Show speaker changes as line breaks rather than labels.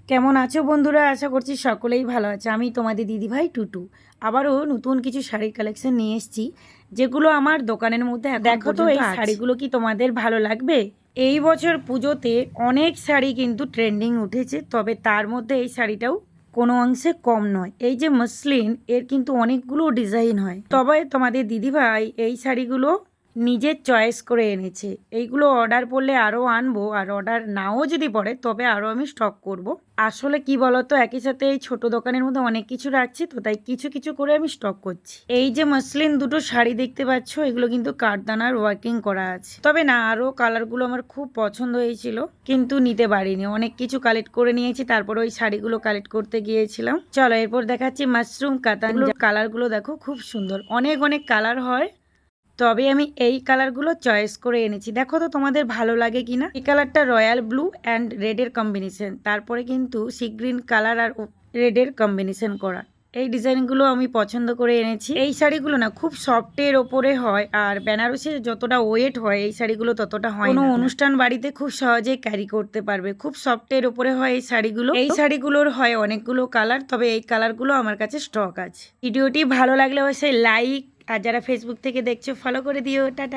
কেমন আছো বন্ধুরা? আশা করছি সকলেই ভালো আছে। আমি তোমাদের দিদিভাই টুটু আবারও নতুন কিছু শাড়ির কালেকশন নিয়ে এসেছি, যেগুলো আমার দোকানের মধ্যে দেখো তো এই শাড়িগুলো কি তোমাদের ভালো লাগবে? এই বছর পুজোতে অনেক শাড়ি কিন্তু ট্রেন্ডিং উঠেছে, তবে তার মধ্যে এই শাড়িটাও কোনো অংশে কম নয়। এই যে মসলিন, এর কিন্তু অনেকগুলো ডিজাইন হয়, তবে তোমাদের দিদিভাই এই শাড়িগুলো নিজের চয়েস করে এনেছে। এইগুলো অর্ডার পড়লে আরও আনবো, আর অর্ডার নাও যদি পড়ে তবে আরও আমি স্টক করব। আসলে কি বলতো, একই সাথে এই ছোট দোকানের মধ্যে অনেক কিছু রাখছি, তো তাই কিছু কিছু করে আমি স্টক করছি। এই যে মসলিন দুটো শাড়ি দেখতে পাচ্ছ, এগুলো কিন্তু কাঠদানার ওয়ার্কিং করা আছে। তবে না, আরও কালারগুলো আমার খুব পছন্দ হয়েছিল, কিন্তু নিতে পারিনি। অনেক কিছু কালেক্ট করে নিয়েছি, তারপর ওই শাড়িগুলো কালেক্ট করতে গিয়েছিলাম। চলো এরপর দেখাচ্ছি মাশরুম কাতান। কালারগুলো দেখো খুব সুন্দর, অনেক অনেক কালার হয়, তবে আমি এই কালারগুলো চয়েস করে এনেছি। দেখো তো তোমাদের ভালো লাগে কিনা। এই কালারটা রয়্যাল ব্লু অ্যান্ড রেডের কম্বিনেশন, তারপরে কিন্তু সি গ্রিন কালার আর রেডের কম্বিনেশন করা। এই ডিজাইনগুলো আমি পছন্দ করে এনেছি। এই শাড়িগুলো না খুব সফটের ওপরে হয়, আর বেনারসি যতটা ওয়েট হয় এই শাড়িগুলো ততটা হয় না। কোনো অনুষ্ঠান বাড়িতে খুব সহজে ক্যারি করতে পারবে। খুব সফটের ওপরে হয় এই শাড়িগুলো। এই শাড়িগুলোর হয় অনেকগুলো কালার, তবে এই কালারগুলো আমার কাছে স্টক আছে। ভিডিওটি ভালো লাগলে অবশ্যই লাইক, আর যারা ফেসবুক থেকে দেখছো ফলো করে দিও। টাটা।